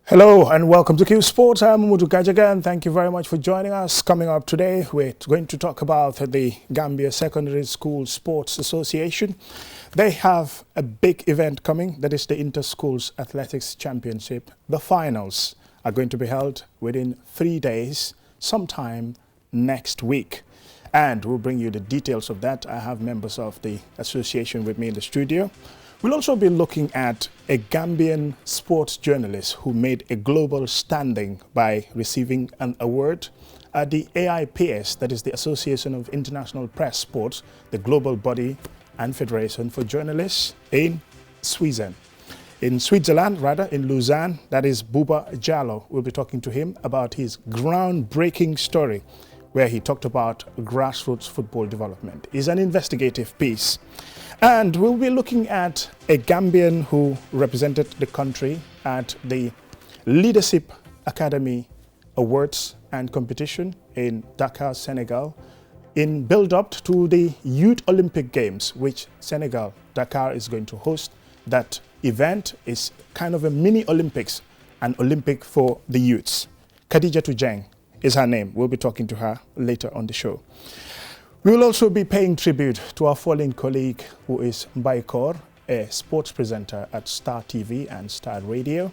Hello and welcome to Qsports. I'm Mudu Gajaga and thank you very much for joining us. Coming up today, we're going to talk about the Gambia Secondary School Sports Association. They have a big event coming, that is the Inter-Schools Athletics Championship. The finals are going to be held within 3 days, sometime next week. And we'll bring you the details of that. I have members of the association with me in the studio. We'll also be looking at a Gambian sports journalist who made a global standing by receiving an award at the AIPS, that is the Association of International Press Sports, the global body and federation for journalists in Switzerland. In Lausanne, that is Buba Jallo. We'll be talking to him about his groundbreaking story where he talked about grassroots football development. It's an investigative piece. And we'll be looking at a Gambian who represented the country at the Leadership Academy Awards and competition in Dakar, Senegal, in build-up to the Youth Olympic Games, which Dakar is going to host. That event is kind of a mini Olympics, an Olympic for the youths. Khadija Tujeng is her name. We'll be talking to her later on the show. We will also be paying tribute to our fallen colleague who is Mbaikor, a sports presenter at Star TV and Star Radio,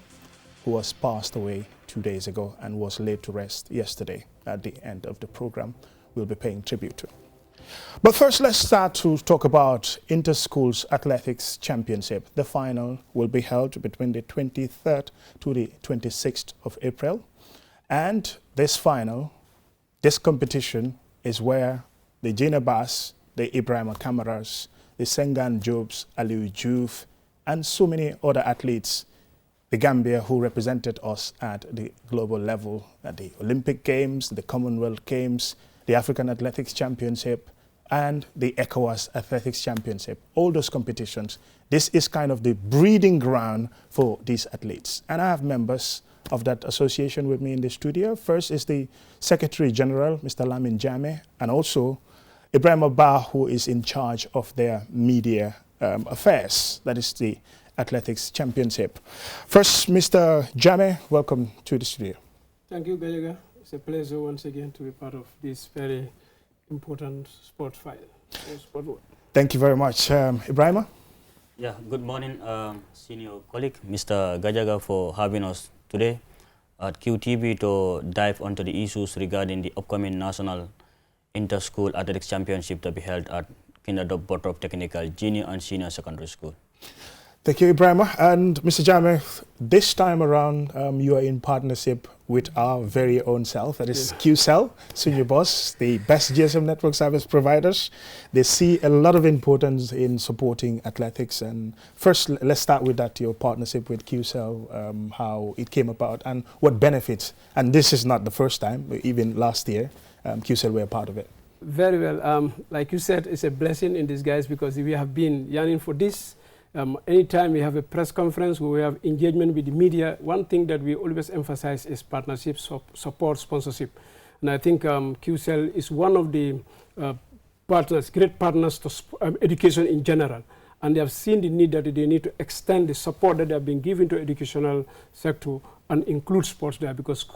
who was passed away 2 days ago and was laid to rest yesterday at the end of the program. We'll be paying tribute to. But first, let's start to talk about Inter-Schools Athletics Championship. The final will be held between the 23rd to the 26th of April. And this competition is where the Jina Bass, the Ibrahima Kamaras, the Sengan Jobs, Aliou Diouf, and so many other athletes, the Gambia who represented us at the global level, at the Olympic Games, the Commonwealth Games, the African Athletics Championship, and the ECOWAS Athletics Championship. All those competitions, this is kind of the breeding ground for these athletes. And I have members of that association with me in the studio. First is the Secretary General, Mr. Lamin Jame, and also Ibrahim Abba, who is in charge of their media affairs. That is the Athletics Championship. First, Mr. Jame, welcome to the studio. Thank you, Gajaga. It's a pleasure once again to be part of this very important sport file. Thank you very much. Ibrahima? Yeah, good morning, senior colleague, Mr. Gajaga, for having us today at QTV to dive onto the issues regarding the upcoming National Inter-School Athletics Championship to be held at Kinderdorp Bottrop Technical Junior and Senior Secondary School. Thank you, Ibrahima. And Mr. Jame, this time around, you are in partnership with our very own self, that is QCell, Senior Boss, the best GSM network service providers. They see a lot of importance in supporting athletics. And first, let's start with that, your partnership with QCell, how it came about and what benefits. And this is not the first time, even last year, QCell were a part of it. Very well. Like you said, it's a blessing in disguise because we have been yearning for this. Anytime we have a press conference where we have engagement with the media, one thing that we always emphasize is partnership, support, sponsorship. And I think QCell is one of the partners, great partners to education in general. And they have seen the need that they need to extend the support that they have been given to educational sector and include sports there because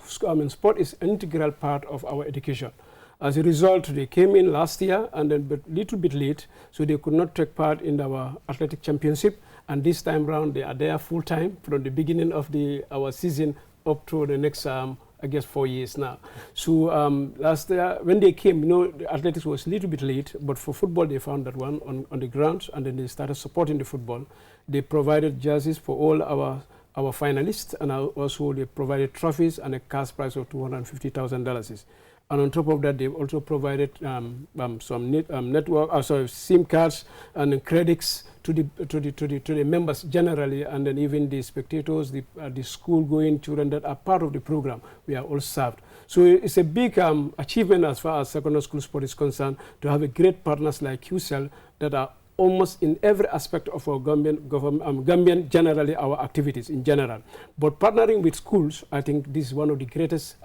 sport is an integral part of our education. As a result, they came in last year and then but little bit late, so they could not take part in our athletic championship. And this time round, they are there full time from the beginning of our season up to the next, I guess, 4 years now. So last year, when they came, the athletics was a little bit late, but for football, they found that one on the ground, and then they started supporting the football. They provided jerseys for all our finalists, and also they provided trophies and a cash prize of $250,000. And on top of that, they've also provided some SIM cards and credits to the members generally, and then even the spectators, the school-going children that are part of the program. We are all served. So it's a big achievement as far as secondary school sport is concerned to have a great partners like QCell that are almost in every aspect of our Gambian generally, our activities in general. But partnering with schools, I think this is one of the greatest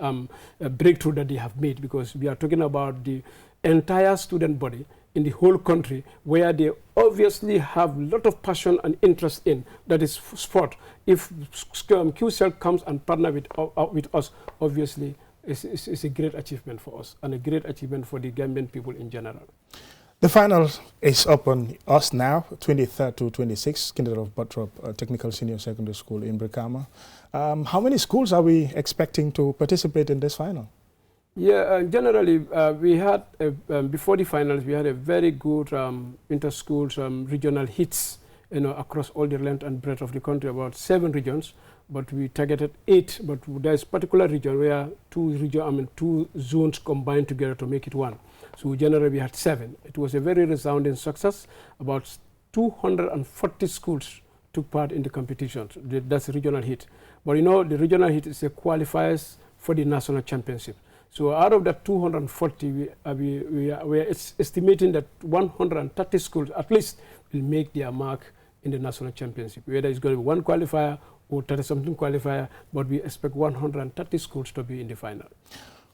breakthrough that they have made because we are talking about the entire student body in the whole country where they obviously have a lot of passion and interest in, that is sport. If QCell comes and partner with us, obviously it's a great achievement for us and a great achievement for the Gambian people in general. The final is up on us now, 23rd to 26th, Kindred of Buttrop Technical Senior Secondary School in Brikama. How many schools are we expecting to participate in this final? Yeah, generally, we had, before the finals, we had a very good inter-schools regional hits, across all the length and breadth of the country, about 7 regions, but we targeted 8, but there's a particular region where 2 zones combined together to make it 1. So generally we had 7. It was a very resounding success. About 240 schools took part in the competition. That's a regional hit. But the regional hit is a qualifiers for the national championship. So out of that 240, we are estimating that 130 schools at least will make their mark in the national championship, whether it's going to be 1 qualifier or 30-something qualifier, but we expect 130 schools to be in the final.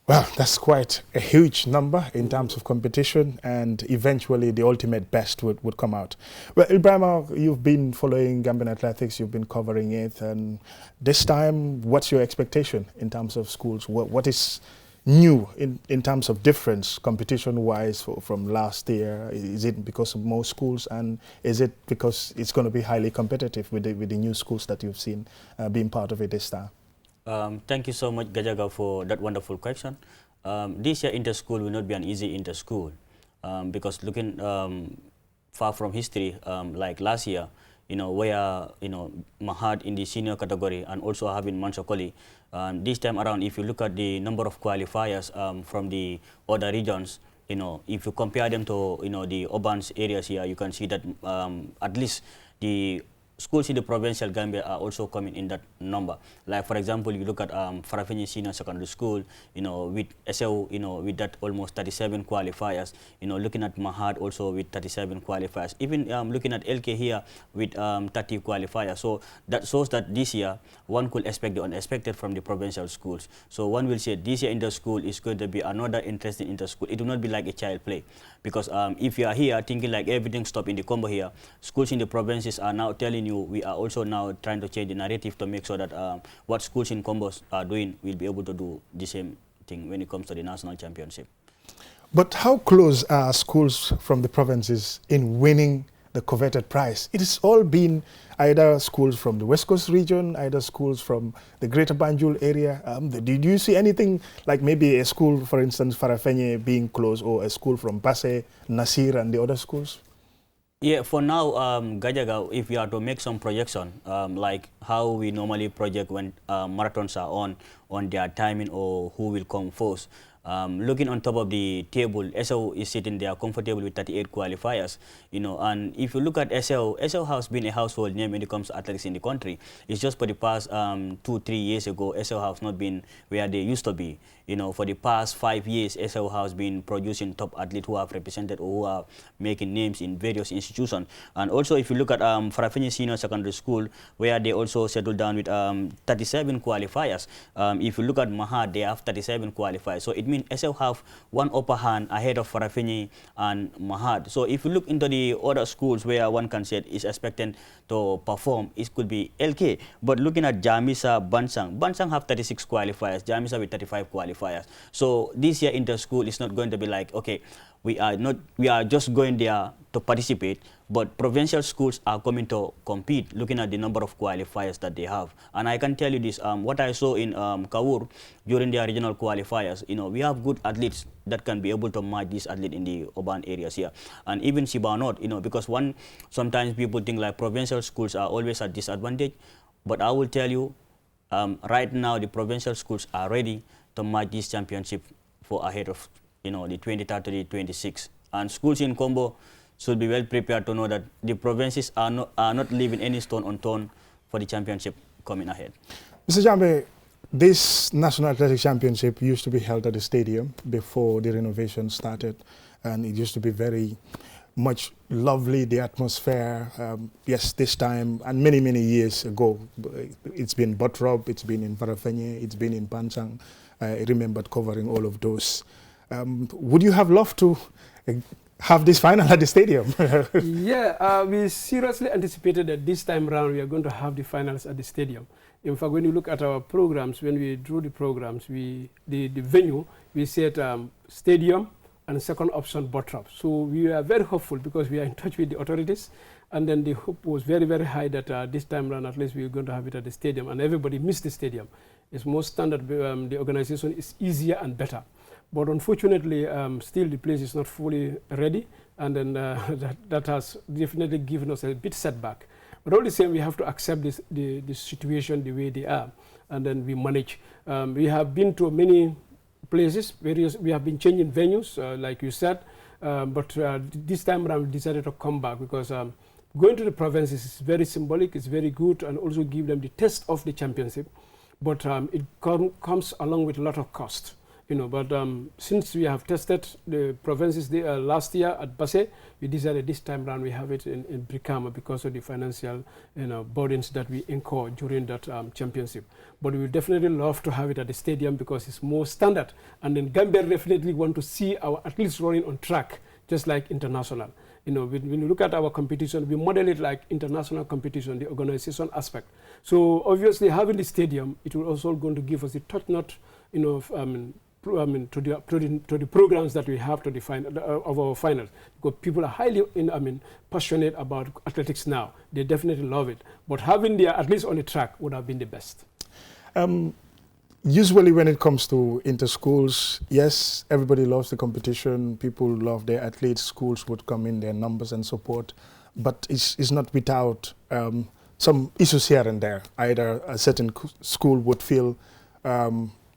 Well, that's quite a huge number in terms of competition, and eventually the ultimate best would come out. Well, Ibrahima, you've been following Gambian athletics, you've been covering it, and this time, what's your expectation in terms of schools? What is new in terms of difference competition-wise from last year? Is it because of more schools, and is it because it's going to be highly competitive with the new schools that you've seen being part of it this time? Thank you so much, Gajaga, for that wonderful question. This year inter-school will not be an easy inter-school because looking far from history, like last year, where Mahad in the senior category and also having Mansakoli. This time around, if you look at the number of qualifiers from the other regions, if you compare them to the urban areas here, you can see that at least the schools in the provincial Gambia are also coming in that number. Like for example, you look at Farafenni Senior Secondary School, with SL, with that almost 37 qualifiers. Looking at Mahad also with 37 qualifiers. Even looking at LK here with 30 qualifiers. So that shows that this year one could expect the unexpected from the provincial schools. So one will say this year inter-school is going to be another interesting inter-school. It will not be like a child play, because if you are here thinking like everything stop in the combo here, schools in the provinces are now telling you we are also now trying to change the narrative to make sure that what schools in combos are doing will be able to do the same thing when it comes to the national championship. But how close are schools from the provinces in winning the coveted prize? It has all been either schools from the West Coast region, either schools from the Greater Banjul area. Did you see anything like maybe a school, for instance, Farafenni being close, or a school from Basse, Nasir and the other schools? Yeah, for now, Gajaga, if we are to make some projection, like how we normally project when marathons are on their timing or who will come first, looking on top of the table, SL is sitting there comfortable with 38 qualifiers, and if you look at SL has been a household name when it comes to athletics in the country. It's just for the past 2-3 years ago, SL has not been where they used to be. For the past 5 years, SL has been producing top athletes who have represented or who are making names in various institutions. And also, if you look at Farafenni Senior Secondary School, where they also settled down with 37 qualifiers. If you look at Mahad, they have 37 qualifiers. So it means SL have one upper hand ahead of Farafenni and Mahad. So if you look into the other schools where one can say is expected to perform, it could be LK. But looking at Jamisa, Bansang have 36 qualifiers, Jamisa with 35 qualifiers. So this year inter-school is not going to be like, okay, we are just going there to participate, but provincial schools are coming to compete, looking at the number of qualifiers that they have. And I can tell you this, what I saw in Kawur during their regional qualifiers, we have good athletes that can be able to match these athletes in the urban areas here. And even Sibanot, because sometimes people think like provincial schools are always at disadvantage, but I will tell you, right now the provincial schools are ready to match this championship for ahead of the 23rd to the 26th. And schools in Combo should be well prepared to know that the provinces are not leaving any stone unturned for the championship coming ahead. Mr. Jambe, this National Athletic Championship used to be held at the stadium before the renovation started, and it used to be very much lovely, the atmosphere. Yes, this time and many, many years ago, it's been Buttrop, it's been in Farafenni, it's been in Bansang. I remembered covering all of those. Would you have loved to have this final at the stadium. Yeah, we seriously anticipated that this time around we are going to have the finals at the stadium. In fact, when you look at our programs, when we drew the programs, the venue, we said stadium and second option Bottrop. So we are very hopeful because we are in touch with the authorities, and then the hope was very, very high that this time around at least we are going to have it at the stadium, and everybody missed the stadium. It's more standard, the organization is easier and better. But unfortunately, still the place is not fully ready, and then that has definitely given us a bit setback. But all the same, we have to accept the situation the way they are, and then we manage. We have been to many places, we have been changing venues, like you said, but this time around we decided to come back because going to the provinces is very symbolic, it's very good, and also give them the taste of the championship. But it comes along with a lot of cost. But since we have tested the provinces last year at Basse, we decided this time around we have it in Brikama because of the financial burdens that we incur during that championship. But we would definitely love to have it at the stadium because it's more standard. And then Gambia definitely want to see our athletes running on track, just like international. When you look at our competition, we model it like international competition, the organization aspect. So obviously having the stadium, it will also going to give us the top-notch, to the programs that we have to define of our finals, because people are highly passionate about athletics now. They definitely love it, but having their at least on the track would have been the best. Usually when it comes to inter-schools, yes, everybody loves the competition, people love their athletes, schools would come in their numbers and support, but it's not without some issues here and there. Either a certain school would feel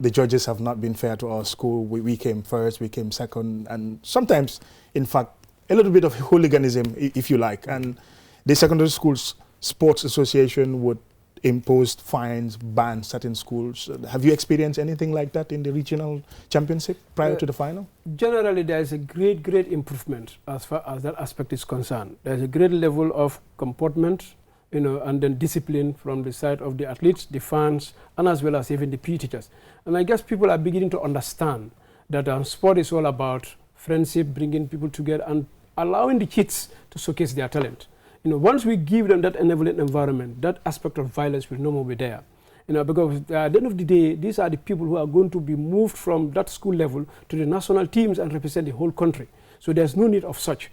the judges have not been fair to our school. We came first, we came second, and sometimes, in fact, a little bit of hooliganism, if you like. And the Secondary Schools Sports Association would impose fines, ban certain schools. Have you experienced anything like that in the regional championship prior to the final? Generally, there is a great improvement as far as that aspect is concerned. There is a great level of comportment, and then discipline from the side of the athletes, the fans, and as well as even the PE teachers. And I guess people are beginning to understand that sport is all about friendship, bringing people together, and allowing the kids to showcase their talent. Once we give them that enabling environment, that aspect of violence will no more be there. Because at the end of the day, these are the people who are going to be moved from that school level to the national teams and represent the whole country. So there's no need of such.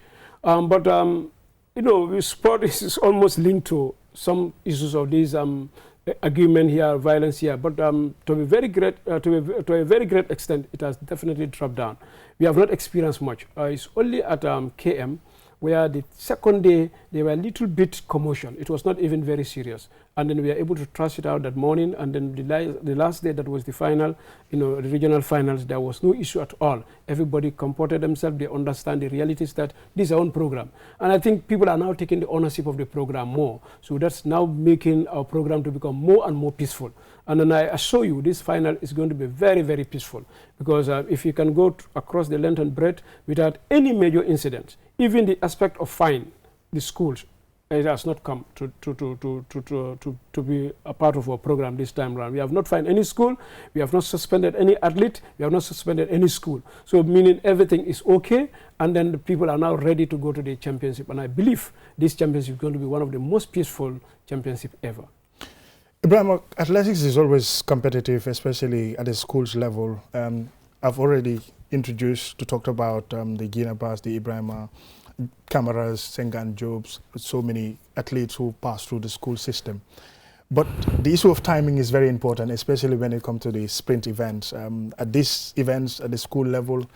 Sport is almost linked to some issues of this argument here, violence here. But to a very great extent, it has definitely dropped down. We have not experienced much. It's only at KM where the second day there were a little bit commotion. It was not even very serious. And then we were able to trash it out that morning. And then the last day, that was the final, the regional finals, there was no issue at all. Everybody comported themselves. They understand the realities that this is our own program. And I think people are now taking the ownership of the program more. So that's now making our program to become more and more peaceful. And then I assure you, this final is going to be very, very peaceful. Because if you can go across the length and breadth without any major incidents, even the aspect of fine, the schools, it has not come to be a part of our program this time around. We have not fined any school, we have not suspended any athlete, we have not suspended any school. So meaning everything is okay, and then the people are now ready to go to the championship. And I believe this championship is going to be one of the most peaceful championships ever. Ibrahim, athletics is always competitive, especially at the schools level. I've already introduced to talk about the Gina Bass, the Ibrahima, Cameras, Sengan Jobs, so many athletes who pass through the school system. But the issue of timing is very important, especially when it comes to the sprint events. At these events, at the school level,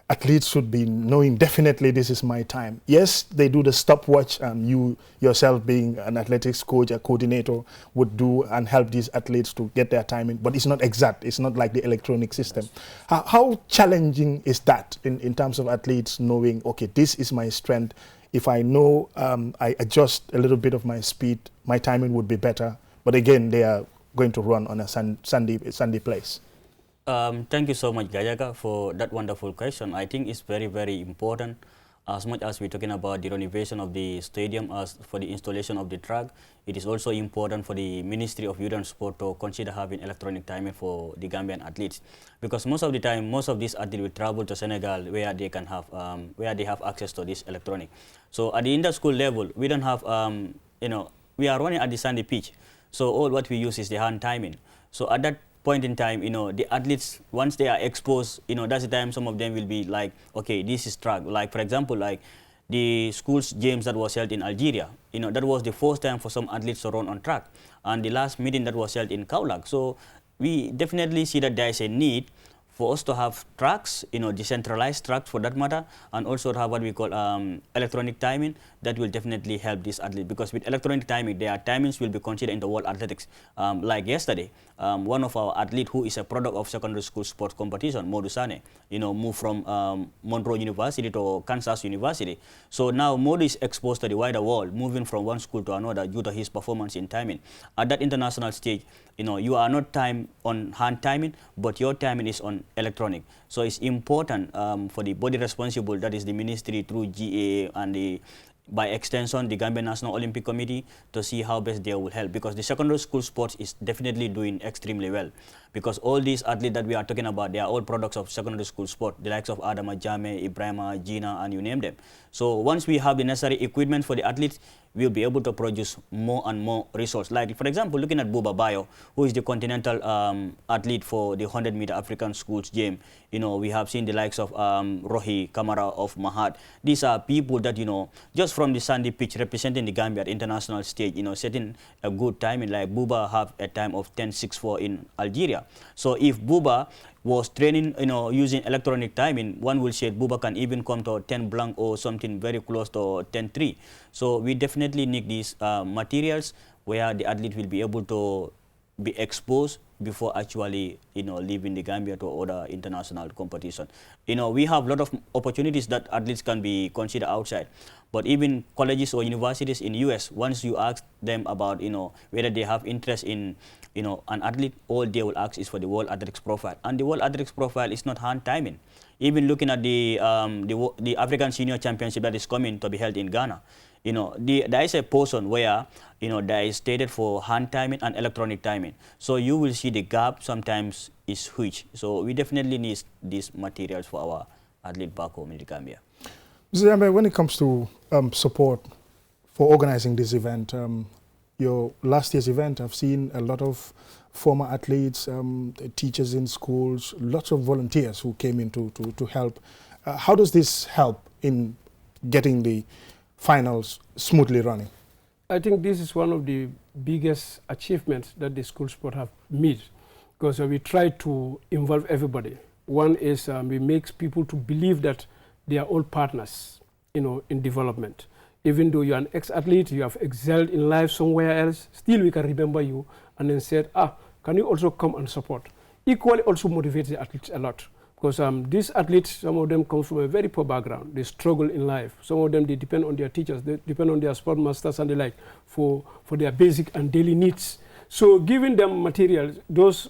athletes should be knowing definitely this is my time. Yes, they do the stopwatch, and you yourself being an athletics coach, a coordinator, would do and help these athletes to get their timing, but it's not exact. It's not like the electronic system. How challenging is that in terms of athletes knowing, okay, this is my strength. If I know I adjust a little bit of my speed, my timing would be better. But again, they are going to run on a sandy place. Thank you so much, Gajaga, for that wonderful question. I think it's very, very important as much as we're talking about the renovation of the stadium as for the installation of the track, it is also important for the Ministry of Youth and Sport to consider having electronic timing for the Gambian athletes, because most of the time, most of these athletes will travel to Senegal where they can have where they have access to this electronic. So at the inter-school level, we don't have we are running at the sandy pitch, so all what we use is the hand timing. So at that point in time, the athletes, once they are exposed, that's the time some of them will be like, okay, this is track. Like, for example, like the schools games that was held in Algeria, that was the first time for some athletes to run on track. And the last meeting that was held in Kaulak. So we definitely see that there is a need for us to have tracks, decentralized tracks for that matter, and also to have what we call electronic timing. That will definitely help this athlete, because with electronic timing, their timings will be considered in the world athletics. Like yesterday, one of our athletes who is a product of secondary school sports competition, Modou Sane, moved from Monroe University to Kansas University. So now Modou is exposed to the wider world, moving from one school to another due to his performance in timing. At that international stage, you are not time on hand timing, but your timing is on electronic. So it's important for the body responsible, that is the ministry through GAA and by extension the Gambian National Olympic Committee, to see how best they will help, because the secondary school sports is definitely doing extremely well, because all these athletes that we are talking about, they are all products of secondary school sport, the likes of Adama Jame, Ibrahima, Gina, and you name them. So once we have the necessary equipment for the athletes, we'll be able to produce more and more results. Like, for example, looking at Buba Bayo, who is the continental athlete for the 100-meter African schools game. We have seen the likes of Rohi Kamara of Mahat. These are people that, just from the sandy pitch representing the Gambia at international stage, setting a good timing. Like Buba have a time of 10.64 in Algeria. So if Buba was training, using electronic timing, one will say Buba can even come to 10 blank or something very close to 10.3. So we definitely need these materials where the athlete will be able to be exposed before actually, leaving the Gambia to other international competition. We have a lot of opportunities that athletes can be considered outside, but even colleges or universities in US, once you ask them about, whether they have interest in, an athlete, all they will ask is for the World Athletics Profile. And the World Athletics Profile is not hand timing. Even looking at the African Senior Championship that is coming to be held in Ghana, there is a portion where, there is stated for hand timing and electronic timing. So you will see the gap sometimes is huge. So we definitely need these materials for our athlete back home in the Gambia. Mr. Jambe, when it comes to support for organizing this event, your last year's event, I've seen a lot of former athletes, teachers in schools, lots of volunteers who came in to help. How does this help in getting the finals smoothly running? I think this is one of the biggest achievements that the school sport have made, because we try to involve everybody. One is we make people to believe that they are all partners, in development. Even though you're an ex-athlete, you have excelled in life somewhere else, still we can remember you and then said, can you also come and support? Equally also motivates the athletes a lot, because these athletes, some of them come from a very poor background. They struggle in life. Some of them, they depend on their teachers, they depend on their sport masters and the like for their basic and daily needs. So giving them materials, those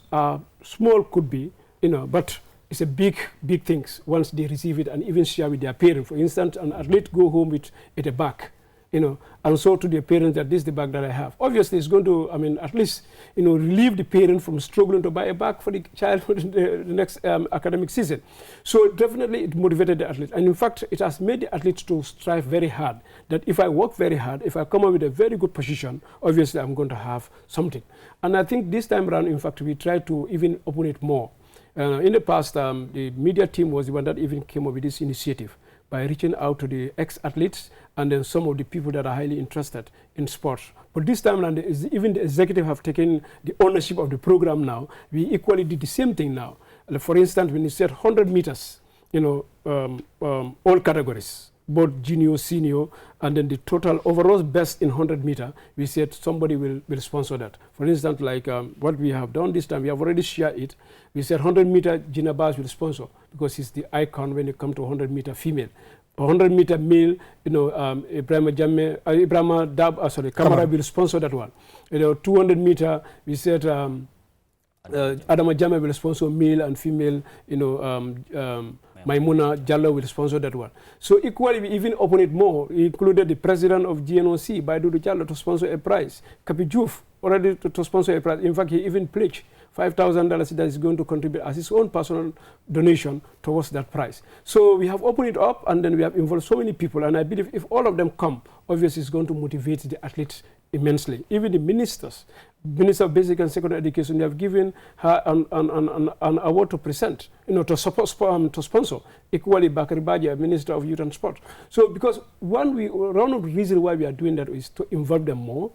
small could be, but it's a big things once they receive it and even share with their parents. For instance, an athlete go home with a bag, and so to their parents that this is the bag that I have. Obviously, it's going to, at least, relieve the parent from struggling to buy a bag for the child for the next academic season. So definitely it motivated the athlete. And in fact, it has made the athletes to strive very hard, that if I work very hard, if I come up with a very good position, obviously I'm going to have something. And I think this time around, in fact, we try to even open it more. In the past, the media team was the one that even came up with this initiative by reaching out to the ex-athletes and then some of the people that are highly interested in sports. But this time around, even the executive have taken the ownership of the program now. We equally did the same thing now. For instance, when you said 100 meters, all categories, both junior, senior, and then the total overall best in 100 meter, we said somebody will sponsor that. For instance, like what we have done this time, we have already shared it. We said 100 meter Gina Bas will sponsor, because he's the icon when it comes to 100 meter female. 100 meter male, Kamara will sponsor that one. 200 meter, we said Adama Jame will sponsor male and female, Maimuna Jallo will sponsor that one. So equally, we even open it more. We included the president of GNOC, Baidudu Jallo, to sponsor a prize. Kapi Juf already to sponsor a prize. In fact, he even pledged $5,000 that is going to contribute as his own personal donation towards that prize. So we have opened it up, and then we have involved so many people, and I believe if all of them come, obviously it's going to motivate the athletes immensely. Even the ministers, Minister of Basic and Secondary Education, they have given her an award to present, to support, to sponsor. Equally, Bakari Baja, Minister of Youth and Sport. So because one of the reasons why we are doing that is to involve them more,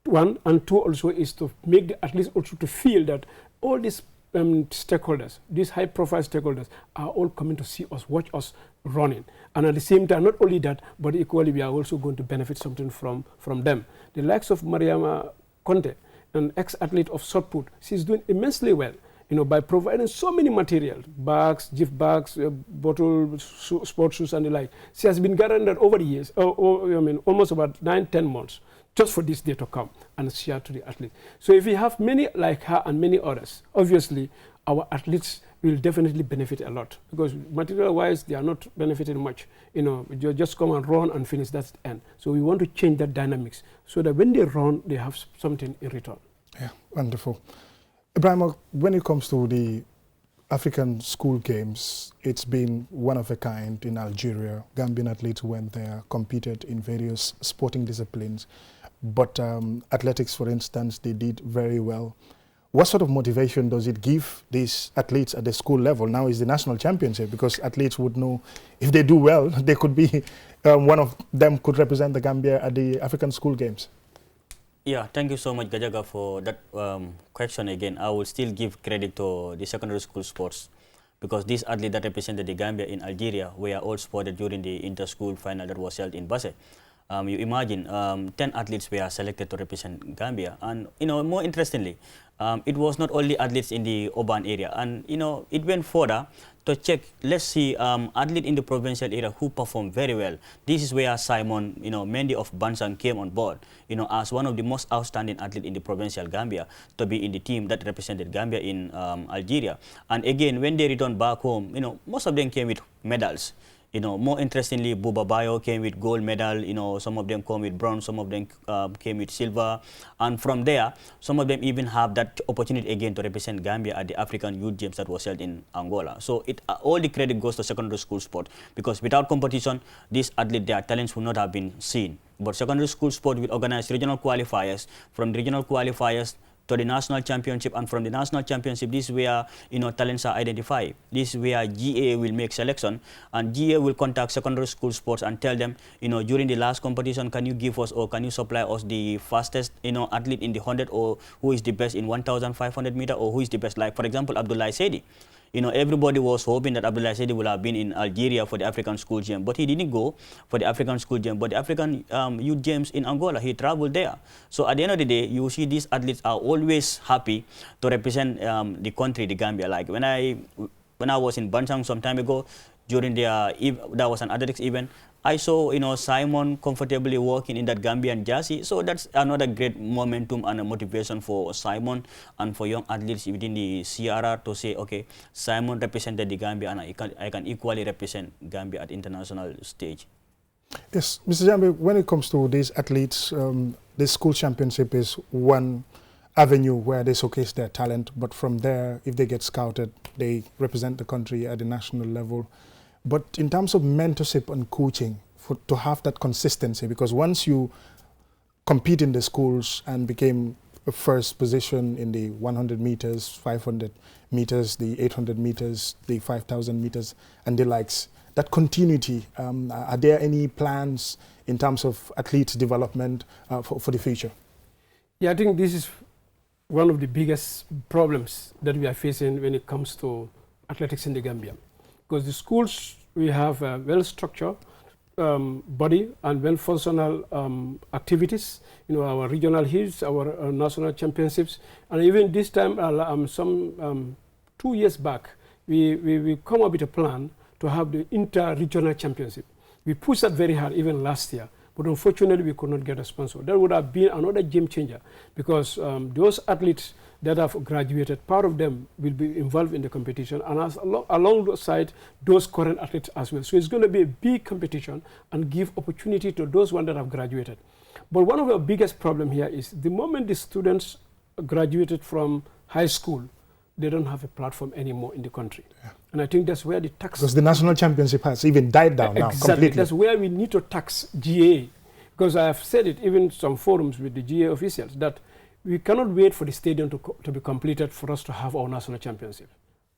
one, and two also is to make the athletes also to feel that all these stakeholders, these high-profile stakeholders, are all coming to see us, watch us running. And at the same time, not only that, but equally we are also going to benefit something from them. The likes of Mariama Conte, an ex-athlete of shot put, she's doing immensely well, by providing so many materials, bags, gift bags, bottles, sports shoes, and the like. She has been guaranteed over the years, almost about 9-10 months, just for this day to come and share to the athletes. So if we have many like her and many others, obviously our athletes will definitely benefit a lot, because material-wise they are not benefiting much. You just come and run and finish, that's the end. So we want to change that dynamics so that when they run, they have something in return. Yeah, wonderful. Ibrahim, when it comes to the African school games, it's been one of a kind in Algeria. Gambian athletes went there, competed in various sporting disciplines. But athletics, for instance, they did very well. What sort of motivation does it give these athletes at the school level? Now is the national championship, because athletes would know if they do well, they could be, one of them could represent the Gambia at the African school games. Yeah, thank you so much, Gajaga, for that question again. I will still give credit to the secondary school sports, because these athletes that represented the Gambia in Algeria were all spotted during the inter-school final that was held in Basse. You imagine 10 athletes were selected to represent Gambia, and more interestingly, it was not only athletes in the urban area, and it went further to check. Let's see athlete in the provincial area who performed very well. This is where Simon Mendy of Bansang came on board as one of the most outstanding athletes in the provincial Gambia to be in the team that represented Gambia in Algeria. And again, when they returned back home, most of them came with medals. More interestingly, Buba Bayo came with gold medal. Some of them come with bronze, some of them came with silver. And from there, some of them even have that opportunity again to represent Gambia at the African Youth Games that was held in Angola. So all the credit goes to secondary school sport, because without competition, these athletes, their talents would not have been seen. But secondary school sport will organize regional qualifiers. From the regional qualifiers to the national championship, and from the national championship, this is where talents are identified. This is where GA will make selection, and GA will contact secondary school sports and tell them, during the last competition, can you give us or can you supply us the fastest athlete in the 100, or who is the best in 1,500 meter, or who is the best, like for example Abdoulaye Sedi. Everybody was hoping that Abdoulaye Sedi would have been in Algeria for the African School Games, but he didn't go for the African School Games, but the African Youth Games in Angola, he traveled there. So at the end of the day, you see these athletes are always happy to represent the country, the Gambia. Like when I was in Bansang some time ago, during there was an athletics event, I saw Simon comfortably walking in that Gambian jersey. So that's another great momentum and a motivation for Simon and for young athletes within the CRR to say, okay, Simon represented the Gambia, and I can equally represent Gambia at international stage. Yes, Mr. Jambi, when it comes to these athletes, the school championship is one avenue where they showcase their talent, but from there, if they get scouted, they represent the country at the national level. But in terms of mentorship and coaching, to have that consistency, because once you compete in the schools and became a first position in the 100 meters, 500 meters, the 800 meters, the 5,000 meters, and the likes, that continuity, are there any plans in terms of athletes development for the future? Yeah, I think this is one of the biggest problems that we are facing when it comes to athletics in the Gambia. Because the schools, we have a well-structured body and well-functional activities, our regional heats, our national championships, and even this time, 2 years back, we come up with a plan to have the inter-regional championship. We pushed that very hard even last year, but unfortunately we could not get a sponsor. That would have been another game changer, because those athletes that have graduated, part of them will be involved in the competition, and alongside those current athletes as well. So it's going to be a big competition and give opportunity to those ones that have graduated. But one of the biggest problem here is the moment the students graduated from high school, they don't have a platform anymore in the country. Yeah. And I think that's where the tax... Because the national championship has even died down now completely. That's where we need to tax GA. Because I have said it, even some forums with the GA officials, that we cannot wait for the stadium to be completed for us to have our national championship.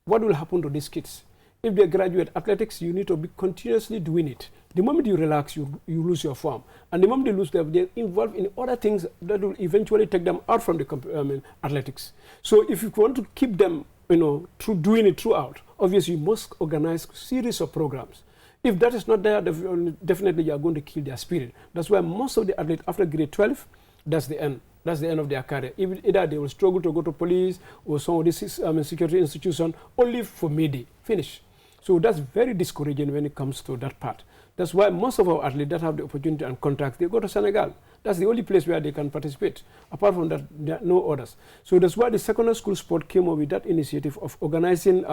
What will happen to these kids? If they graduate athletics, you need to be continuously doing it. The moment you relax, you lose your form. And the moment they lose, they're involved in other things that will eventually take them out from the athletics. So if you want to keep them, doing it throughout, obviously you must organize a series of programs. If that is not there, definitely you are going to kill their spirit. That's why most of the athletes after grade 12, that's the end. That's the end of their career. Either they will struggle to go to police or some of these security institutions only for Mayday. Finish. So that's very discouraging when it comes to that part. That's why most of our athletes that have the opportunity and contacts, they go to Senegal. That's the only place where they can participate. Apart from that, there are no others. So that's why the secondary school sport came up with that initiative of organizing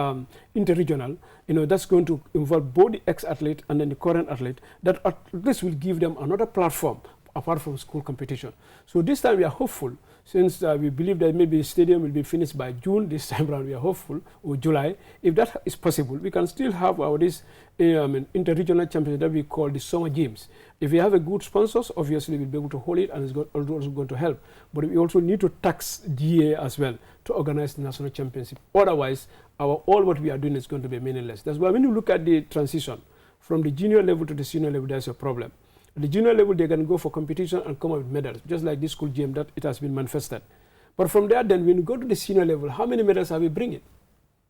interregional. That's going to involve both the ex-athlete and then the current athlete. That at least will give them another platform apart from school competition. So this time we are hopeful, since we believe that maybe the stadium will be finished by June. This time around we are hopeful, or July. If that is possible, we can still have this inter-regional championship that we call the Summer Games. If we have a good sponsors, obviously we'll be able to hold it, and it's also going to help. But we also need to tax GA as well to organize the national championship. Otherwise, all what we are doing is going to be meaningless. That's why when you look at the transition from the junior level to the senior level, there's a problem. At the junior level, they can go for competition and come up with medals, just like this school GM that it has been manifested. But from there, then when you go to the senior level, how many medals are we bringing?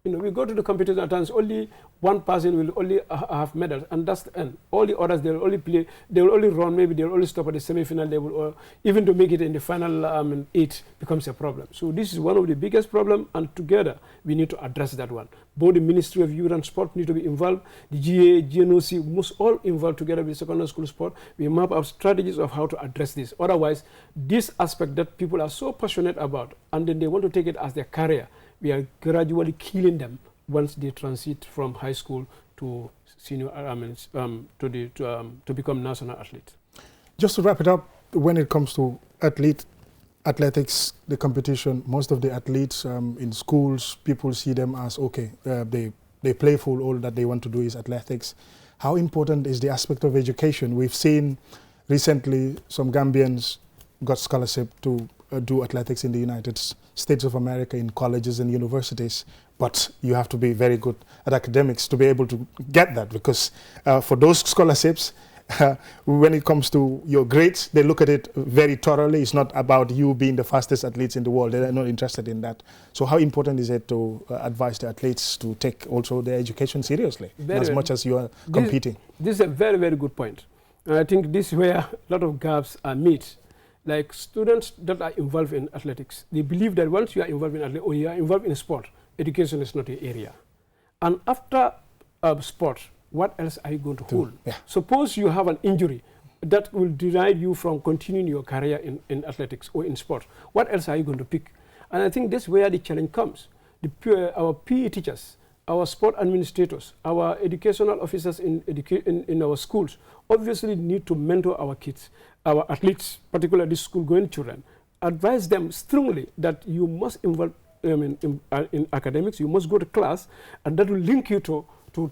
We go to the competition at times, only one person will only have medals, and that's the end. All the others, they will only play, they will only run, maybe they will only stop at the semi-final level, or even to make it in the final 8 becomes a problem. So this is one of the biggest problems, and together we need to address that one. Both the Ministry of Youth and Sport need to be involved, the GA, GNOC must all involved together with secondary school sport. We map out strategies of how to address this. Otherwise, this aspect that people are so passionate about, and then they want to take it as their career, we are gradually killing them once they transit from high school to senior, to become national athletes. Just to wrap it up, when it comes to athletics, the competition, most of the athletes in schools, people see them as, okay, they playful, all that they want to do is athletics. How important is the aspect of education? We've seen recently some Gambians got scholarship to do athletics in the United States of America in colleges and universities, but you have to be very good at academics to be able to get that, because for those scholarships, when it comes to your grades, they look at it very thoroughly. It's not about you being the fastest athletes in the world. They're not interested in that. So how important is it to advise the athletes to take also their education seriously, much as you are competing? This is a very, very good point. And I think this is where a lot of gaps are met. Like students that are involved in athletics, they believe that once you are involved in athletics or you are involved in sport, education is not your area. And after sport, what else are you going to hold? Yeah. Suppose you have an injury that will deny you from continuing your career in athletics or in sport. What else are you going to pick? And I think that's where the challenge comes. Our PE teachers, our sport administrators, our educational officers in our schools obviously need to mentor our kids, our athletes, particularly school-going children, advise them strongly that you must involve in academics, you must go to class, and that will link you to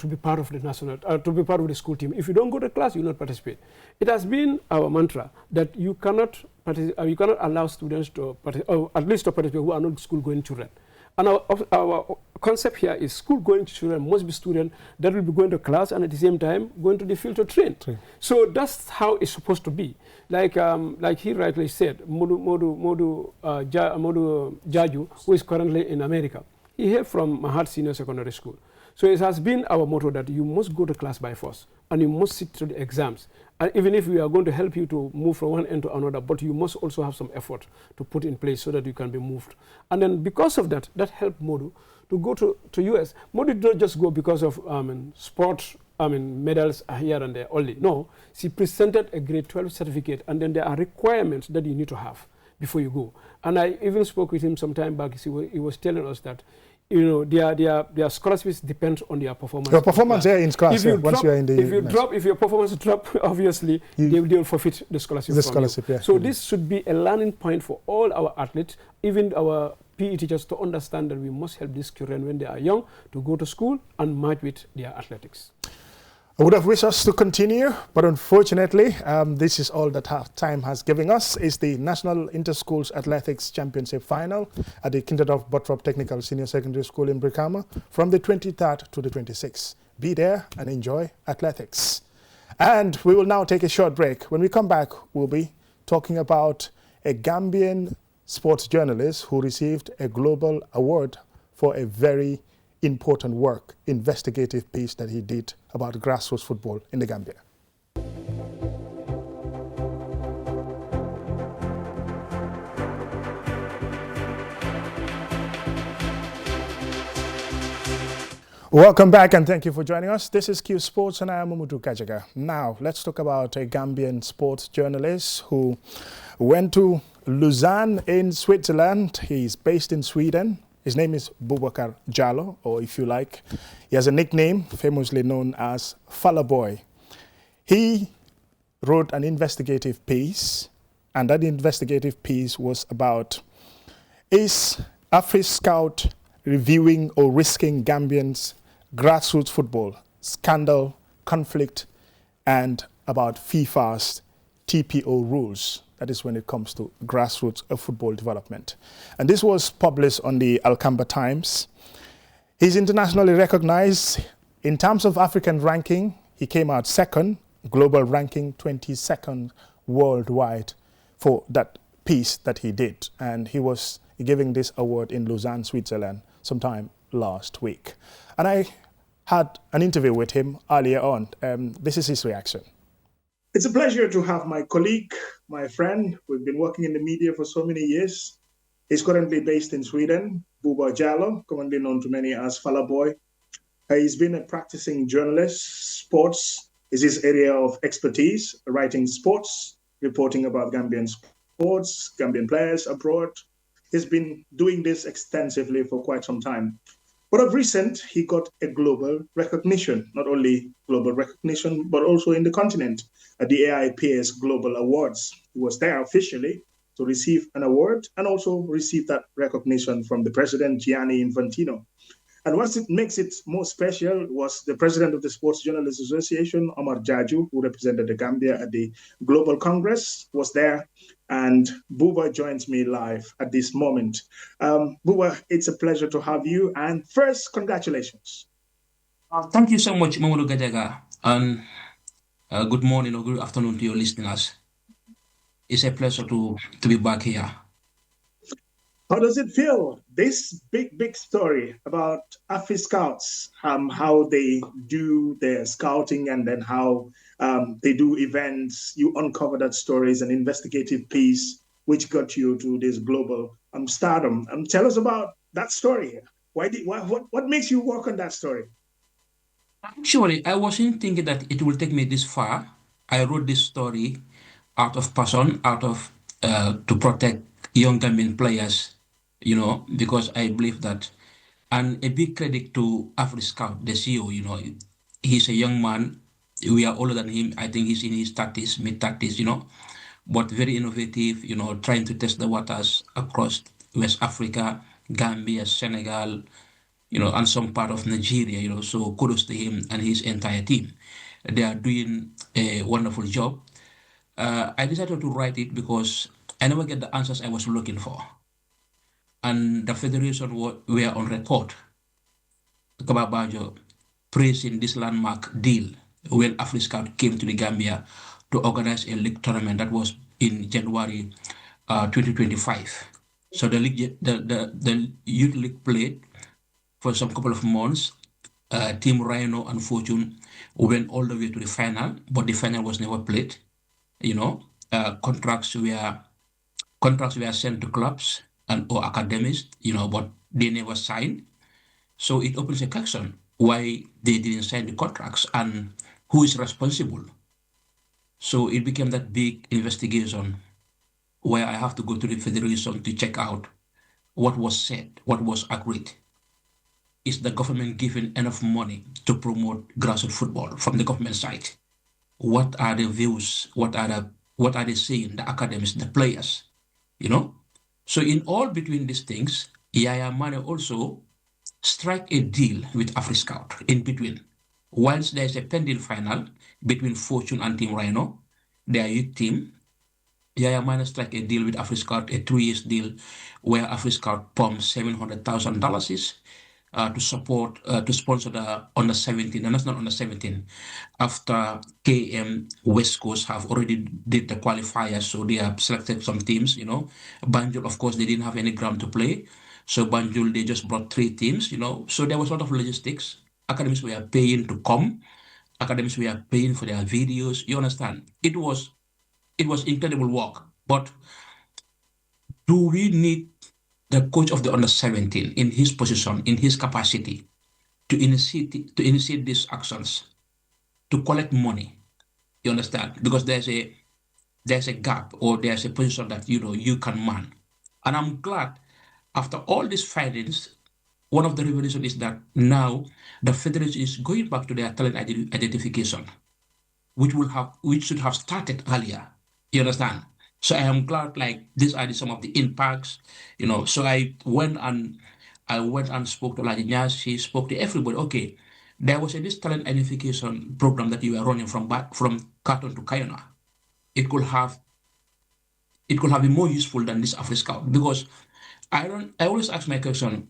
be part of the national, to be part of the school team. If you don't go to class, you will not participate. It has been our mantra that you cannot allow students to participate, or at least to participate, who are not school-going children. And our concept here is school-going children must be students that will be going to class and at the same time going to the field to train. So that's how it's supposed to be. Like he rightly said, Modu Jaju, who is currently in America, he hailed from Mahat Senior Secondary School. So it has been our motto that you must go to class by force and you must sit through the exams. And even if we are going to help you to move from one end to another, but you must also have some effort to put in place so that you can be moved. And then because of that, that helped Modu to go to US. Modu did not just go because of sport, medals here and there only. No, she presented a grade 12 certificate, and then there are requirements that you need to have. before you go. And I even spoke with him some time back. He was telling us that, you know, their scholarships depend on their performance. Your performance here in class, once you are in the if your performance drop, obviously they will forfeit the scholarship. Yeah. So this should be a learning point for all our athletes, even our PE teachers, to understand that we must help these children when they are young to go to school and match with their athletics. I would have wished us to continue, but unfortunately, this is all that time has given us. Is the National Inter-Schools Athletics Championship Final at the Kinderdorf Bottrop Technical Senior Secondary School in Brikama from the 23rd to the 26th. Be there and enjoy athletics. And we will now take a short break. When we come back, we'll be talking about a Gambian sports journalist who received a global award for a very important work, investigative piece that he did about grassroots football in the Gambia. Welcome back and thank you for joining us. This is Q Sports and I am Mamadou Kajaga. Now, let's talk about a Gambian sports journalist who went to Lausanne in Switzerland. He's based in Sweden. His name is Boubacar Diallo, or if you like, he has a nickname famously known as Fala Boy. He wrote an investigative piece, and that investigative piece was about, is AfriScout reviewing or risking Gambians' grassroots football, scandal, conflict, and about FIFA's TPO rules. That is when it comes to grassroots football development. And this was published on the Alcamba Times. He's internationally recognized. In terms of African ranking, he came out second, global ranking 22nd worldwide for that piece that he did. And he was giving this award in Lausanne, Switzerland, sometime last week. And I had an interview with him earlier on. This is his reaction. It's a pleasure to have my colleague, my friend. We've been working in the media for so many years. He's currently based in Sweden, Bouba Diallo, commonly known to many as Fala Boy. He's been a practicing journalist. Sports is his area of expertise, writing sports, reporting about Gambian sports, Gambian players abroad. He's been doing this extensively for quite some time. But of recent, he got a global recognition, not only global recognition, but also in the continent at the AIPS Global Awards. He was there officially to receive an award and also receive that recognition from the president, Gianni Infantino. And what makes it more special was the president of the Sports Journalists Association, Omar Jaju, who represented the Gambia at the Global Congress, was there. And Bouba joins me live at this moment. Bouba, it's a pleasure to have you. And first, congratulations. Thank you so much, Mamadou Gajaga. And good morning or good afternoon to your listeners. It's a pleasure to be back here. How does it feel? This big story about AfriScouts, how they do their scouting and then how they do events. You uncover that story as an investigative piece, which got you to this global stardom. Tell us about that story. What makes you work on that story? Actually, I wasn't thinking that it will take me this far. I wrote this story out of passion, to protect young Gambian players, because I believe that. And a big credit to AfriScout, the CEO, he's a young man. We are older than him. I think he's in his 30s, mid-30s, but very innovative, trying to test the waters across West Africa, Gambia, Senegal, and some part of Nigeria, so kudos to him and his entire team. They are doing a wonderful job. I decided to write it because I never get the answers I was looking for. And the Federation were on record, Kababajo, praising this landmark deal when AfriScout came to the Gambia to organize a league tournament that was in January 2025. So the youth league played for some couple of months. Team Rhino and Fortune went all the way to the final, but the final was never played. Contracts were sent to clubs or academies, but they never signed. So it opens a question why they didn't sign the contracts and who is responsible. So it became that big investigation. where I have to go to the federation to check out what was said, what was agreed. Is the government giving enough money to promote grassroots football from the government side? What are the views? What are they saying? The academies, the players, you know. So in all between these things, Yaya Mane also strike a deal with AfriScout in between. Whilst there is a pending final between Fortune and Team Rhino, their youth team, Yaya Mane strike a deal with AfriScout, a 2 years deal, where AfriScout pumps $700,000 to support to sponsor the under 17, the national under 17. After KM West Coast have already did the qualifiers, so they have selected some teams. Banjul, of course, they didn't have any ground to play, so Banjul they just brought 3 teams. So there was a lot of logistics. Academies were paying to come. Academies were paying for their videos. You understand? It was incredible work, but do we need the coach of the under 17 in his position, in his capacity, to initiate these actions, to collect money? You understand? Because there's a gap, or there's a position that you can man. And I'm glad after all these findings, one of the revelations is that now the federation is going back to their talent identification, which should have started earlier. You understand? So I am glad, like, these are some of the impacts. So I went and spoke to Ladinya. She spoke to everybody. Okay, there was this talent identification program that you were running from Carton to Kayona. It could have been more useful than this AfriScout, because I always ask my question: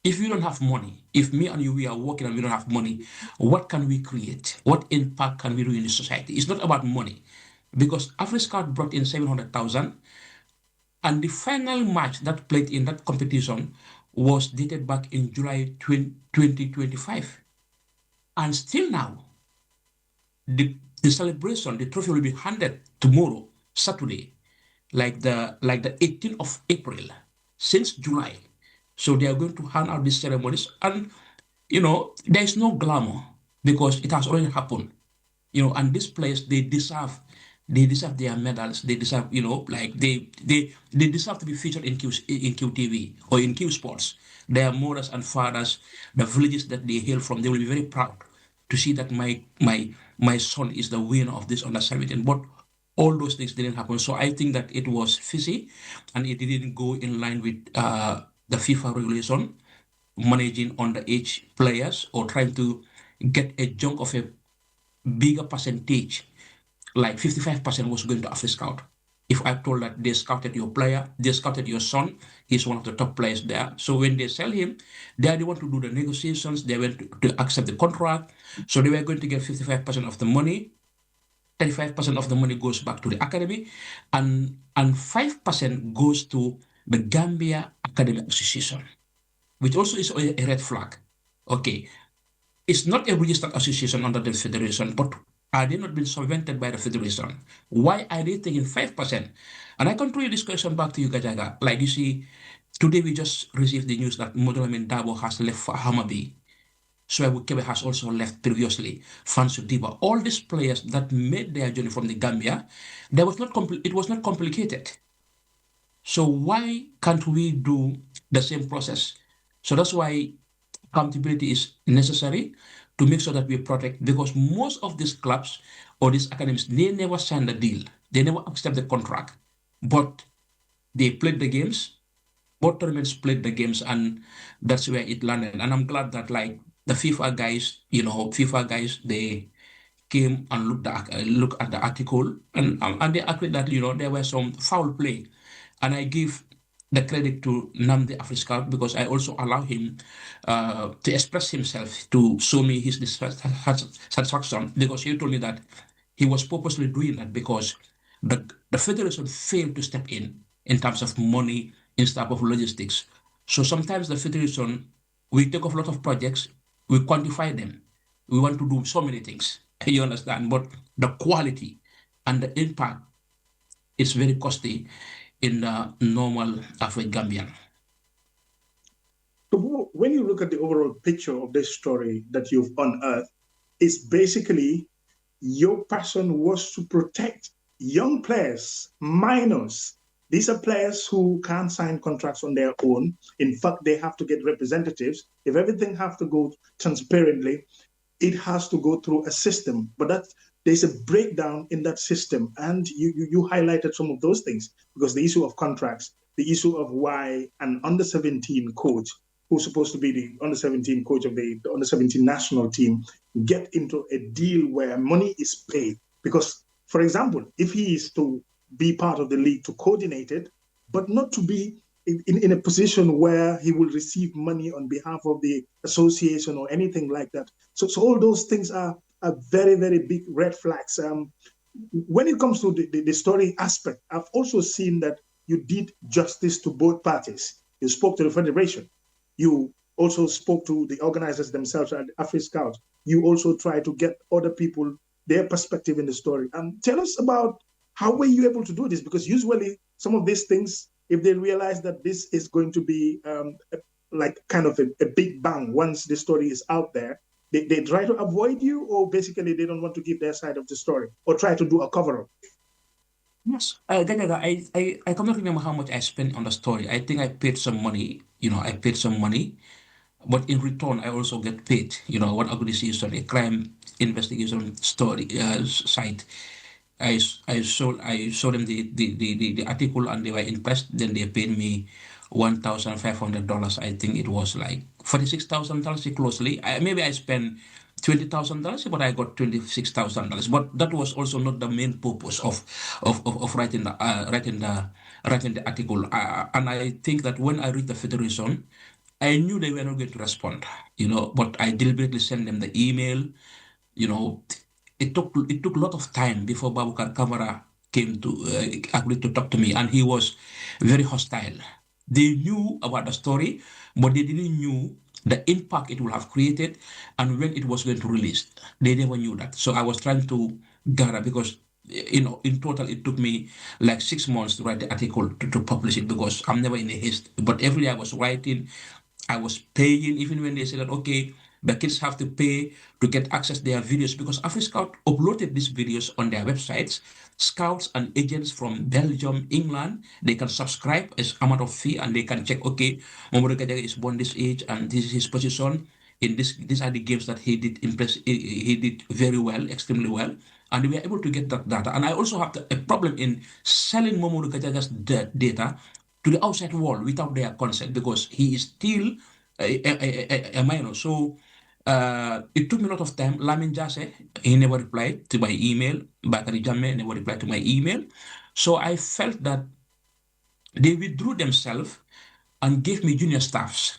if we don't have money, if me and you we are working and we don't have money, what can we create? What impact can we do in the society? It's not about money, because AfriScout brought in 700,000, and the final match that played in that competition was dated back in July 2025, and still now the celebration, the trophy will be handed tomorrow, Saturday, like the 18th of April, since July. So they are going to hand out these ceremonies, and there is no glamour, because it has already happened. And this players, they deserve their medals. They deserve, like they deserve to be featured in QTV or in Qsports. Their mothers and fathers, the villages that they hail from, they will be very proud to see that my son is the winner of this under 17. But all those things didn't happen. So I think that it was fishy, and it didn't go in line with the FIFA regulation managing underage players, or trying to get a chunk of a bigger percentage, like 55% was going to AfriScout. If I told that they scouted your player, they scouted your son, he's one of the top players there. So when they sell him, they are the one to do the negotiations, they went to accept the contract. So they were going to get 55% of the money, 35% of the money goes back to the academy, and 5% goes to the Gambia Academic Association, which also is a red flag. Okay, it's not a registered association under the federation, but are they not being subvented by the federation? Why are they taking 5%? And I can throw this question back to you, Gajaga. Like, you see, today we just received the news that Modolamin Dabo has left for Hamabi. Suebu Kebe has also left previously. Fansu Diba. All these players that made their journey from the Gambia, it was not complicated. So why can't we do the same process? So that's why accountability is necessary, to make sure that we protect, because most of these clubs or these academies, they never signed a deal. They never accept the contract, but they played the games. Both tournaments played the games, and that's where it landed. And I'm glad that, like, the FIFA guys, they came and look at the article, and they agreed that there were some foul play, and I give the credit to Namdi Afriscout, because I also allow him to express himself, to show me his satisfaction, because he told me that he was purposely doing that because the federation failed to step in terms of money, in terms of logistics. So sometimes the federation, we take off a lot of projects, we quantify them, we want to do so many things, you understand, but the quality and the impact is very costly in the normal Afro-Gambian. So when you look at the overall picture of this story that you've unearthed, it's basically your passion was to protect young players, minors, These are players who can't sign contracts on their own. In fact, they have to get representatives. If everything has to go transparently, it has to go through a system. But there's a breakdown in that system. And you highlighted some of those things, because the issue of contracts, the issue of why an under 17 coach, who's supposed to be the under 17 coach of the under 17 national team, get into a deal where money is paid. Because, for example, if he is to be part of the league to coordinate it, but not to be in a position where he will receive money on behalf of the association or anything like that. So all those things are very, very big red flags. When it comes to the story aspect, I've also seen that you did justice to both parties. You spoke to the federation. You also spoke to the organizers themselves at AfriScout. You also try to get other people, their perspective in the story. Tell us about how were you able to do this? Because usually some of these things, if they realize that this is going to be like kind of a big bang once the story is out there, they try to avoid you, or basically they don't want to give their side of the story or try to do a cover-up. Yes, I cannot remember how much I spent on the story. I think I paid some money. I paid some money, but in return, I also get paid. One organization, a crime investigation story site. I showed them the article, and they were impressed. Then they paid me $1,500. I think it was like $46,000 closely. Maybe I spent $20,000, but I got $26,000. But that was also not the main purpose of writing the article. And I think that when I read the federation, I knew they were not going to respond. But I deliberately sent them the email. you know, it took a lot of time before Babukar Kamara came to agree to talk to me, and he was very hostile. They knew about the story, but they didn't knew the impact it would have created and when it was going to release. They never knew that. So I was trying to gather, because in total it took me like 6 months to write the article to publish it, because I'm never in a haste. But every day I was writing, I was paying, even when they said that, okay, the kids have to pay to get access to their videos, because AfriScout uploaded these videos on their websites. Scouts and agents from Belgium, England, they can subscribe as amount of fee, and they can check, okay, Mamadou Gajaga is born this age and this is his position. In this, these are the games that he did he did very well, extremely well. And we were able to get that data. And I also have a problem in selling Mamadou Gajaga's data to the outside world without their consent, because he is still a minor. So it took me a lot of time. Lamin Jase, he never replied to my email. Bakari Jammeh never replied to my email. So I felt that they withdrew themselves and gave me junior staffs.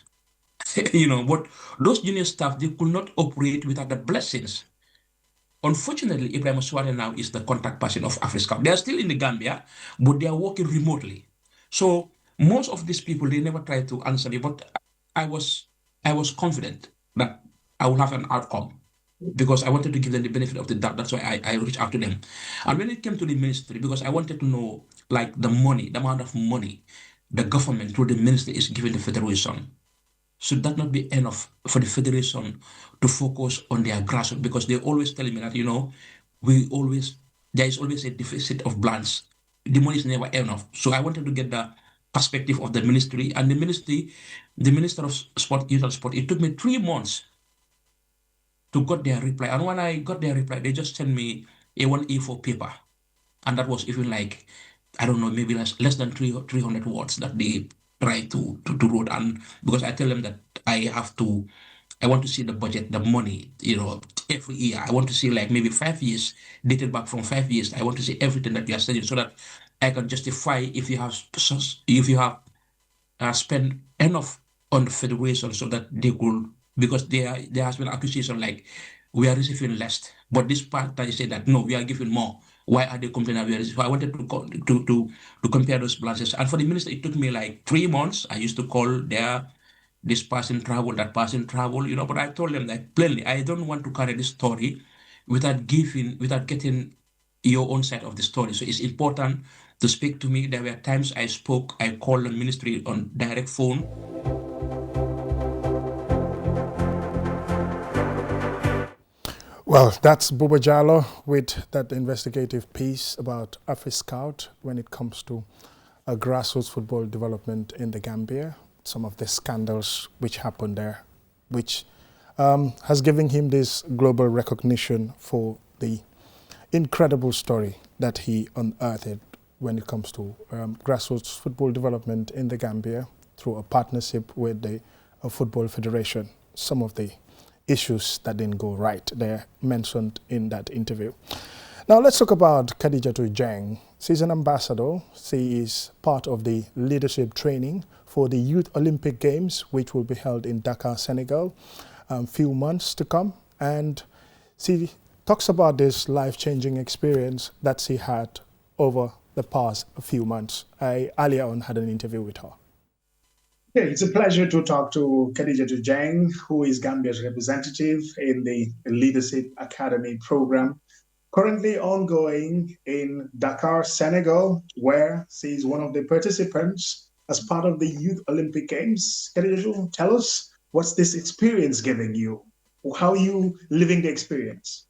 But those junior staff, they could not operate without the blessings. Unfortunately, Ibrahim Suare now is the contact person of AfriScout. They are still in the Gambia, but they are working remotely. So most of these people, they never try to answer me, but I was I was confident that I will have an outcome, because I wanted to give them the benefit of the doubt. That's why I reached out to them. And when it came to the ministry, because I wanted to know like the money, the amount of money the government through the ministry is giving the federation, should that not be enough for the federation to focus on their grassroots? Because they always telling me that, we always, there is always a deficit of plans. The money is never enough. So I wanted to get the perspective of the ministry, and the Minister of Sport, Youth and Sport. It took me 3 months to get their reply. And when I got their reply, they just sent me a 1A4 paper. And that was even like, I don't know, maybe less than 300 words that they try to write. And because I tell them that I want to see the budget, the money, every year. I want to see like maybe 5 years, dated back from 5 years. I want to see everything that you are studying, so that I can justify if you have spent enough on the federation, so that they could, because there has been accusation like we are receiving less, but this part that you say that no, we are giving more. Why are they complaining that we are receiving? I wanted to compare those balances, and for the minister, it took me like 3 months. I used to call this person travel, that person travel, but I told them that plainly, I don't want to carry this story without getting your own side of the story. So it's important to speak to me. There were times I called the ministry on direct phone. Well, that's Buba Jallo with that investigative piece about AfriScout when it comes to grassroots football development in the Gambia, some of the scandals which happened there, which has given him this global recognition for the incredible story that he unearthed when it comes to grassroots football development in the Gambia through a partnership with the Football Federation. Some of the issues that didn't go right, they're mentioned in that interview. Now let's talk about Khadijatu Jeng. She's an ambassador. She is part of the leadership training for the Youth Olympic Games, which will be held in Dakar, Senegal, few months to come. And she talks about this life-changing experience that she had over the past few months. I earlier on had an interview with her. Okay, it's a pleasure to talk to Khadijatu Jeng, who is Gambia's representative in the Leadership Academy program, currently ongoing in Dakar, Senegal, where she is one of the participants as part of the Youth Olympic Games. Khadijatu, tell us, what's this experience giving you? How are you living the experience?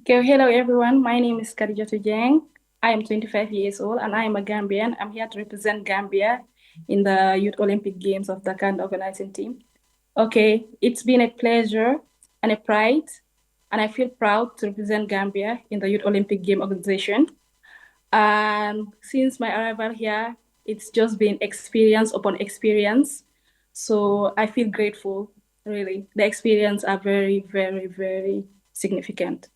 Okay, hello everyone. My name is Khadijatu Jeng. I am 25 years old and I am a Gambian. I'm here to represent Gambia in the Youth Olympic Games of Dakar organizing team. Okay, it's been a pleasure and a pride, and I feel proud to represent Gambia in the Youth Olympic Game organization. And since my arrival here, it's just been experience upon experience. So I feel grateful, really. The experience are very, very, very significant.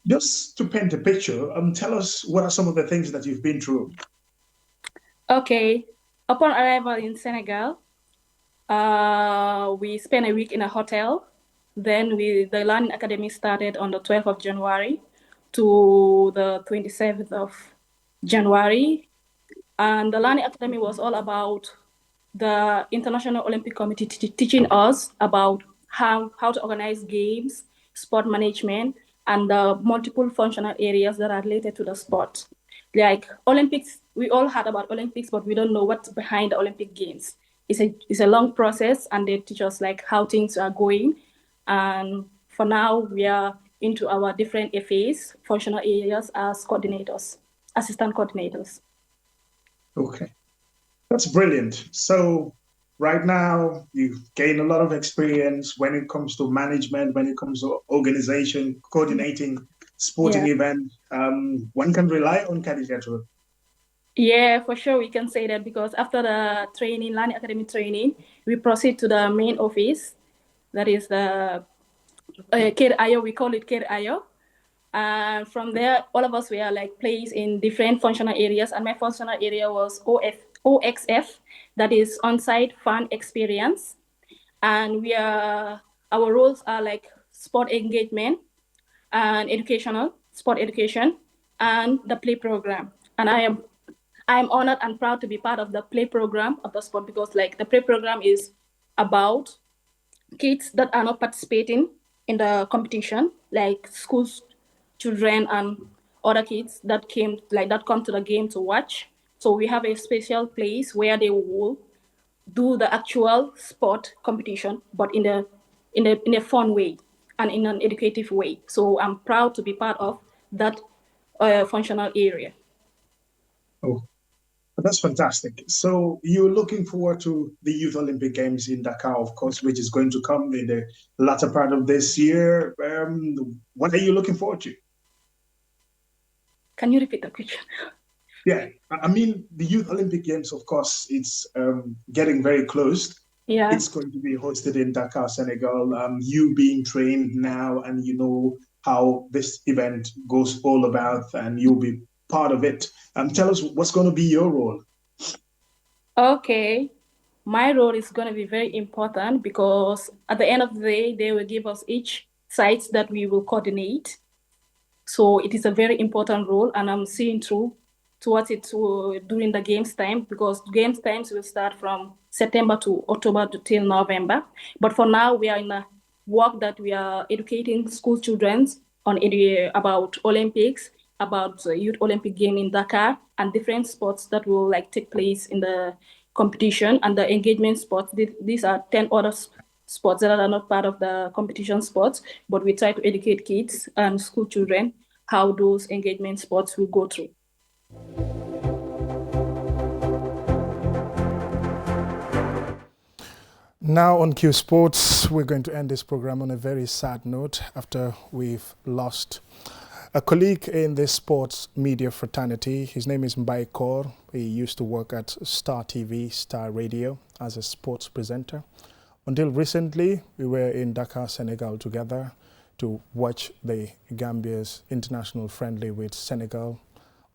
Just to paint a picture, tell us what are some of the things that you've been through? Okay, upon arrival in Senegal, we spent a week in a hotel. Then the Learning Academy started on the 12th of January to the 27th of January. And the Learning Academy was all about the International Olympic Committee teaching us about how to organize games, sport management, and the multiple functional areas that are related to the sport. Like Olympics, we all heard about Olympics, but we don't know what's behind the Olympic Games. It's a long process, and they teach us like how things are going. And for now, we are into our different FAs, functional areas, as coordinators, assistant coordinators. Okay, that's brilliant. So right now, you've gained a lot of experience when it comes to management, when it comes to organization, coordinating sporting events. One can rely on Khadijatu. Yeah, for sure, we can say that, because after the training, Learning Academy training, we proceed to the main office. That is the KIRAYO, we call it KIRAYO. And from there, all of us were like placed in different functional areas. And my functional area was OXF, that is on-site fun experience. And our roles are like sport engagement and sport education, and the play program. And I'm honored and proud to be part of the play program of the sport, because like the play program is about kids that are not participating in the competition, like schools, children, and other kids that come to the game to watch. So we have a special place where they will do the actual sport competition, but in a fun way and in an educative way. So I'm proud to be part of that functional area. Oh, that's fantastic. So you're looking forward to the Youth Olympic Games in Dakar, of course, which is going to come in the latter part of this year. What are you looking forward to? Can you repeat the question? Yeah, I mean, the Youth Olympic Games, of course, it's getting very close. Yeah. It's going to be hosted in Dakar, Senegal. You being trained now, and you know how this event goes all about, and you'll be part of it. Tell us what's going to be your role. Okay, my role is going to be very important, because at the end of the day, they will give us each sites that we will coordinate. So it is a very important role, and I'm seeing through towards it during the games time, because games times will start from September to October till November. But for now, we are in a work that we are educating school children on about Olympics, about the Youth Olympic Game in Dakar, and different sports that will like take place in the competition and the engagement sports. These are 10 other sports that are not part of the competition sports, but we try to educate kids and school children how those engagement sports will go through. Now on Q Sports, we're going to end this program on a very sad note after we've lost a colleague in the sports media fraternity. His name is Mbai Kaur. He used to work at Star TV, Star Radio as a sports presenter. Until recently, we were in Dakar, Senegal together to watch the Gambia's international friendly with Senegal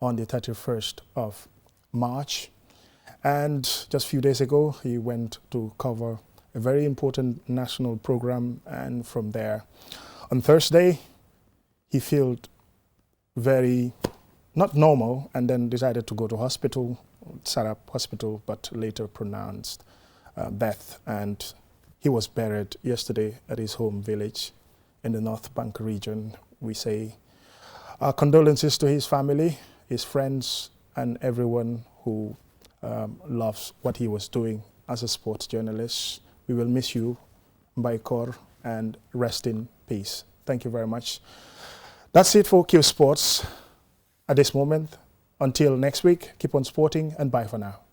on the 31st of March. And just a few days ago, he went to cover a very important national program, and from there, on Thursday, he felt very not normal and then decided to go to hospital, Sarap Hospital, but later pronounced death. And he was buried yesterday at his home village in the North Bank region. We say our condolences to his family, his friends, and everyone who loves what he was doing as a sports journalist. We will miss you, Mbai Kaur, and rest in peace. Thank you very much. That's it for Q Sports at this moment. Until next week, keep on sporting and bye for now.